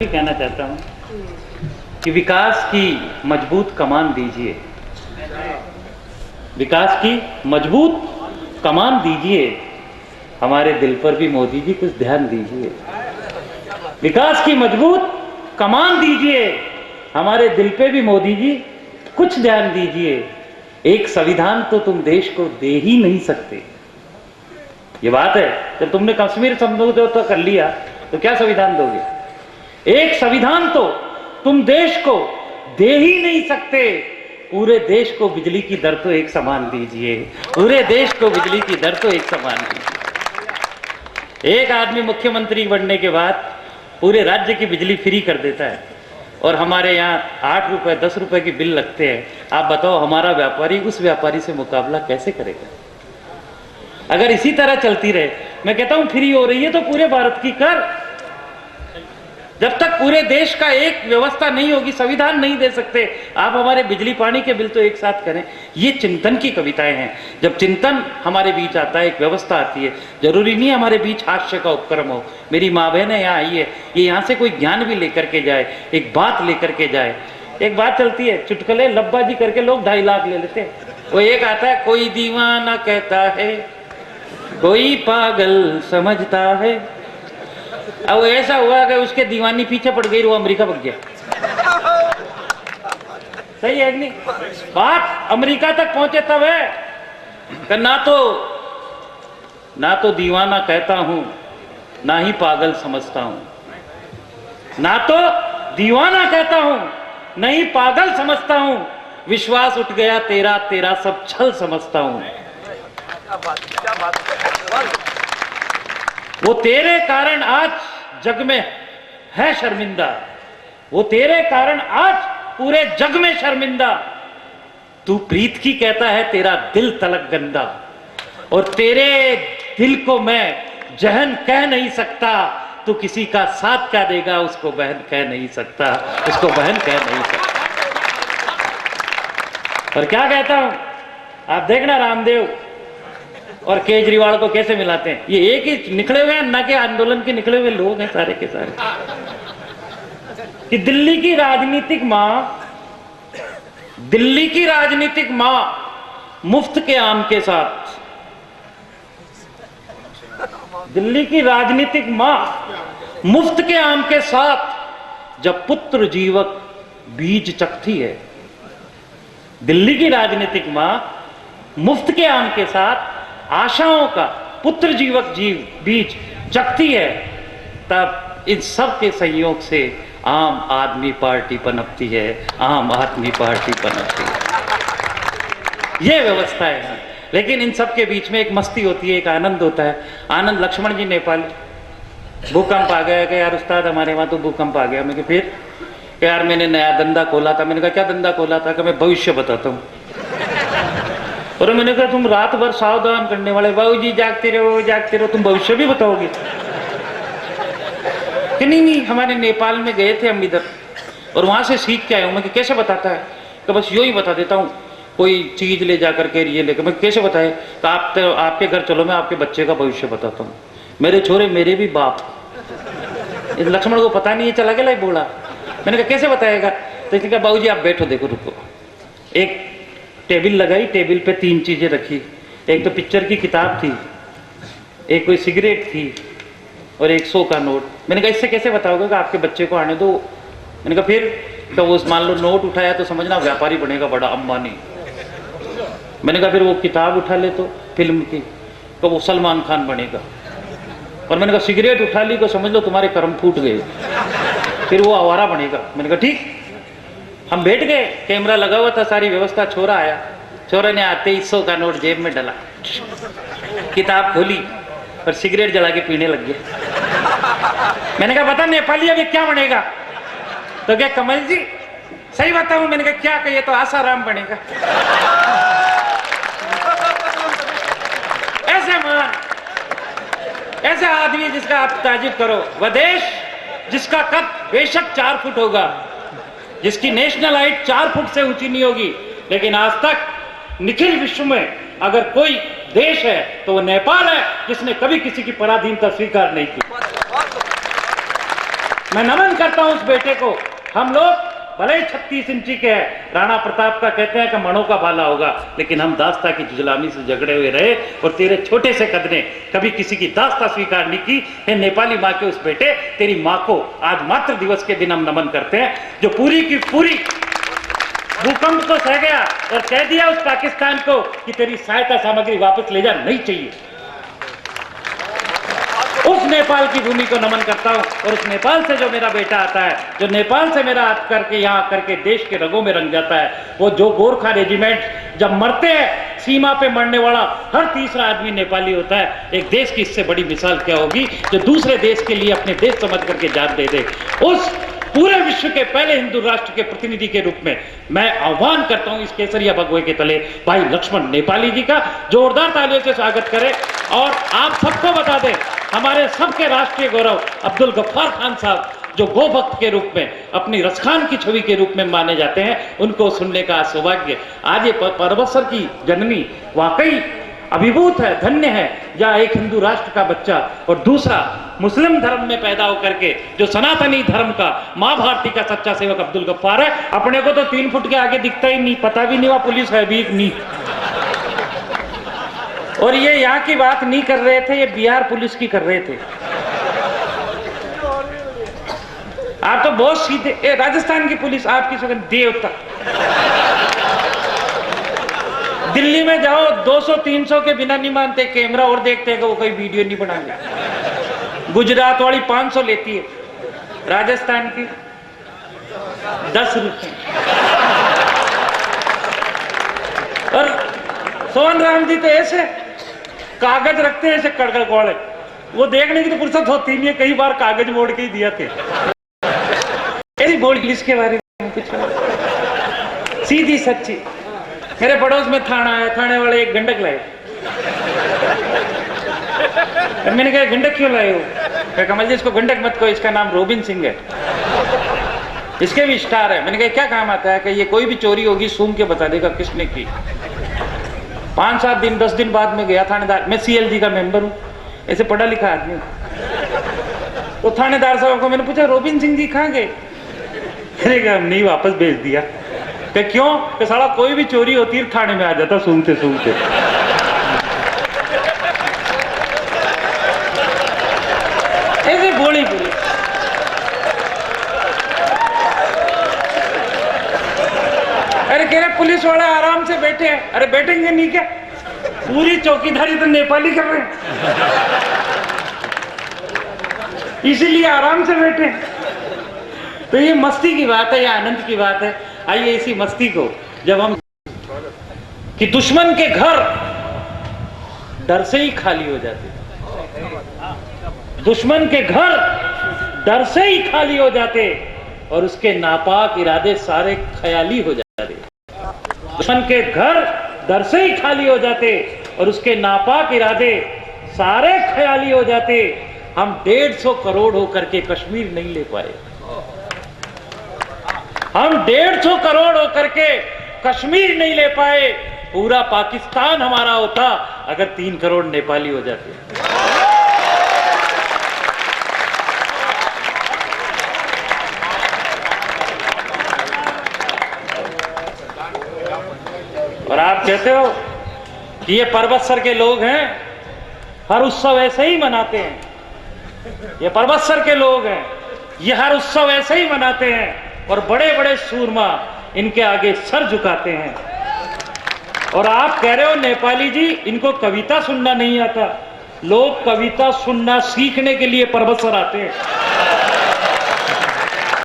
कहना चाहता हूं कि विकास की मजबूत कमान दीजिए, विकास की मजबूत कमान दीजिए, हमारे दिल पर भी मोदी जी कुछ ध्यान दीजिए। विकास की मजबूत कमान दीजिए, हमारे दिल पे भी मोदी जी कुछ ध्यान दीजिए। एक संविधान तो तुम देश को दे ही नहीं सकते। ये बात है, जब तुमने कश्मीर समझौता कर लिया तो क्या संविधान दोगे? एक संविधान तो तुम देश को दे ही नहीं सकते। पूरे देश को बिजली की दर तो एक समान दीजिए, पूरे देश को बिजली की दर तो एक समान दीजिए। एक आदमी मुख्यमंत्री बनने के बाद पूरे राज्य की बिजली फ्री कर देता है और हमारे यहाँ 8 रुपए 10 रुपए की बिल लगते हैं। आप बताओ हमारा व्यापारी उस व्यापारी से मुकाबला कैसे करेगा? अगर इसी तरह चलती रहे, मैं कहता हूं फ्री हो रही है तो पूरे भारत की कर। जब तक पूरे देश का एक व्यवस्था नहीं होगी, संविधान नहीं दे सकते। आप हमारे बिजली पानी के बिल तो एक साथ करें। ये चिंतन की कविताएं हैं। जब चिंतन हमारे बीच आता है, एक व्यवस्था आती है, जरूरी नहीं हमारे बीच हास्य का उपक्रम हो। मेरी माँ बहन यहाँ आई है, ये यहाँ से कोई ज्ञान भी लेकर के जाए, एक बात लेकर के जाए। एक बात चलती है, चुटकुले लब्बाजी करके लोग 2.5 लाख ले लेते हैं। वो एक आता है, कोई दीवाना कहता है, कोई पागल समझता है। अब ऐसा हुआ कि उसके दीवानी पीछे पड़ गई, वो अमेरिका भाग गया। सही है कि नहीं? बात अमेरिका तक पहुंचे तब है कि ना तो दीवाना कहता हूं, ना ही पागल समझता हूं। ना तो दीवाना कहता हूं, नहीं पागल समझता हूं। विश्वास उठ गया तेरा, तेरा सब छल समझता हूं। वो तेरे कारण आज जग में है शर्मिंदा, वो तेरे कारण आज पूरे जग में शर्मिंदा। तू प्रीत की कहता है, तेरा दिल तलक गंदा, और तेरे दिल को मैं जहन कह नहीं सकता। तू किसी का साथ क्या देगा, उसको बहन कह नहीं सकता, उसको बहन कह नहीं सकता। और क्या कहता हूं, आप देखना रामदेव और केजरीवाल को कैसे मिलाते हैं। ये एक ही निकले हुए हैं, अन्ना के आंदोलन के निकले हुए लोग हैं सारे के सारे। कि दिल्ली की राजनीतिक मां मुफ्त के आम के साथ, दिल्ली की राजनीतिक मां मुफ्त के आम के साथ जब पुत्र जीवक बीज चखती है। दिल्ली की राजनीतिक मां मुफ्त के आम के साथ आशाओं का पुत्र जीवक बीज चखती है, तब इन सब के संयोग से आम आदमी पार्टी पनपती है, आम आदमी पार्टी पनपती है। ये व्यवस्था है। लेकिन इन सब के बीच में एक मस्ती होती है, एक आनंद होता है। आनंद लक्ष्मण जी नेपाली, भूकंप आ गया कि यार उस्ताद हमारे वहां तो भूकंप आ गया। मैं फिर यार मैंने नया धंधा खोला था। मैंने कहा क्या धंधा खोला था? कि मैं भविष्य बताता हूँ। और मैंने कहा तुम रात भर सावधान करने वाले, बाबूजी जागते रहो, तुम भविष्य भी बताओगे? कि नहीं, हमारे नेपाल में गए थे हम इधर, और वहां से सीख के आया हूं। मैं कैसे बताता है? तो बस यूं ही बता देता हूँ, कोई चीज ले जा करके ये लेकर। मैं कैसे बताए? तो आपके घर चलो, मैं आपके बच्चे का भविष्य बताता हूँ। मेरे छोरे मेरे भी बाप। इस लक्ष्मण को पता नहीं, ये चला गया बोला। मैंने कहा कैसे बताएगा? तो इसने कहा बाबूजी आप बैठो, देखो रुको। एक टेबल लगाई, टेबल पे 3 चीजें रखी। एक तो पिक्चर की किताब थी, एक कोई सिगरेट थी, और एक 100 का नोट। मैंने कहा इससे कैसे बताओगे कि आपके बच्चे को आने दो? मैंने कहा फिर? तो वो मान लो नोट उठाया तो समझना व्यापारी बनेगा बड़ा, अंबानी। मैंने कहा फिर वो किताब उठा ले तो फिल्म की, तो वो सलमान खान बनेगा। और मैंने कहा सिगरेट उठा ली तो समझ लो तुम्हारे कर्म फूट गए, फिर वो आवारा बनेगा। मैंने कहा ठीक। हम बैठ गए, कैमरा लगा हुआ था, सारी व्यवस्था। छोरा आया, छोरे ने आते ही 100 का नोट जेब में डाला, किताब खोली और सिगरेट जला के पीने लग गया। मैंने कहा बता नेपाली अब ये क्या बनेगा? तो क्या कमल जी सही बताऊं? मैंने कहा क्या कहिए? तो आसाराम बनेगा। ऐसे आदमी जिसका आप ताजुब करो, वह देश जिसका कद बेशक 4 फुट होगा, जिसकी नेशनल हाइट 4 फुट से ऊंची नहीं होगी, लेकिन आज तक निखिल विश्व में अगर कोई देश है तो वो नेपाल है, जिसने कभी किसी की पराधीनता स्वीकार नहीं की। मैं नमन करता हूं उस बेटे को। हम लोग भले ही 36 इंची के हैं, राणा प्रताप का कहते हैं कि मणों का भाला होगा, लेकिन हम दास्ता की जुजलामी से झगड़े हुए रहे और तेरे छोटे से कद ने कभी किसी की दास्ता स्वीकार नहीं की। हे नेपाली माँ के उस बेटे, तेरी माँ को आज मातृ दिवस के दिन हम नमन करते हैं, जो पूरी की पूरी भूकंप को सह गया और कह दिया उस पाकिस्तान को कि तेरी सहायता सामग्री वापस ले जा, नहीं चाहिए। उस नेपाल की भूमि को नमन करता हूं और उस नेपाल से जो मेरा बेटा आता है, जो नेपाल से मेरा हाथ करके यहाँ करके देश के रगों में रंग जाता है, वो जो गोरखा रेजिमेंट जब मरते हैं, सीमा पे मरने वाला हर तीसरा आदमी नेपाली होता है। एक देश की इससे बड़ी मिसाल क्या होगी जो दूसरे देश के लिए अपने देश समझ करके जान दे दे। उस पूरे विश्व के पहले हिंदू राष्ट्र के प्रतिनिधि के रूप में मैं आह्वान करता हूं इस केसरिया भगवे के तले भाई लक्ष्मण नेपाली जी का जोरदार तालियों से स्वागत करें। और आप सबको बता दें, हमारे सबके राष्ट्रीय गौरव अब्दुल गफ्फार खान साहब, जो गोभक्त के रूप में अपनी रसखान की छवि के रूप में माने जाते हैं, उनको सुनने का सौभाग्य। आज ये परबतसर की जननी वाकई अभिभूत है, धन्य है, जहाँ एक हिंदू राष्ट्र का बच्चा और दूसरा मुस्लिम धर्म में पैदा होकर के जो सनातनी धर्म का माँ भारती का सच्चा सेवक अब्दुल गफ्फार है। अपने को तो 3 फुट के आगे दिखता ही नहीं, पता भी नहीं वहां पुलिस है भी नहीं। और ये यहाँ की बात नहीं कर रहे थे, ये बिहार पुलिस की कर रहे थे। आप तो बहुत सीधे। राजस्थान की पुलिस आपकी सगन देवता। दिल्ली में जाओ 200-300 के बिना नहीं मानते, कैमरा और देखते हैं कि वो कोई वीडियो नहीं बनाएंगे। गुजरात वाली 500 लेती है, राजस्थान की 10 रुपए। और सोहन राम जी तो ऐसे कागज रखते हैं, ऐसे कड़कड़ कोड़े, वो देखने की तो फुर्सत होती नहीं है, कई बार कागज मोड़ के ही दिया थे। ऐसी बोल इसके बारे में कुछ सीधी सच्ची। मेरे पड़ोस में थाना है, थाने वाले एक गंडक लाए। मैंने कहा गंडक क्यों लाए हो? कहा कमल जी इसको गंडक मत कहो, इसका नाम रोबिन सिंह है, इसके भी स्टार है। मैंने कहा क्या काम आता है? कि ये कोई भी चोरी होगी सूंघ के बता देगा किसने की। 5-7 दिन 10 दिन बाद में गया थानेदार, मैं CLG का मेंबर हूँ, ऐसे पढ़ा लिखा आदमी हूँ। तो थानेदार साहब को मैंने पूछा रोबिन सिंह जी कहाँ गए? मैंने कहा नहीं, वापस भेज दिया। कि क्यों? कि साला कोई भी चोरी होती है थाने में आ जाता सूंघते सूंघते। ऐसे बोली बोली। अरे कह रहे पुलिस वाला आराम से बैठे हैं। अरे बैठेंगे नहीं क्या? पूरी चौकीदारी तो नेपाली कर रहे हैं, इसीलिए आराम से बैठे। तो ये मस्ती की बात है, ये आनंद की बात है। आइए इसी मस्ती को जब हम कि दुश्मन के घर डर से ही खाली हो जाते, दुश्मन के घर डर से ही खाली हो जाते और उसके नापाक इरादे सारे ख्याली हो जाते। दुश्मन के घर डर से ही खाली हो जाते और उसके नापाक इरादे सारे ख्याली हो जाते। हम 150 करोड़ होकर के कश्मीर नहीं ले पाए, हम 150 करोड़ होकर के कश्मीर नहीं ले पाए। पूरा पाकिस्तान हमारा होता अगर 3 करोड़ नेपाली हो जाते। और आप कहते हो कि ये परबतसर के लोग हैं, हर उत्सव ऐसे ही मनाते हैं। ये परबतसर के लोग हैं, ये हर उत्सव ऐसे ही मनाते हैं और बड़े बड़े सूरमा इनके आगे सर झुकाते हैं। और आप कह रहे हो नेपाली जी इनको कविता सुनना नहीं आता। लोग कविता सुनना सीखने के लिए परबतसर आते हैं।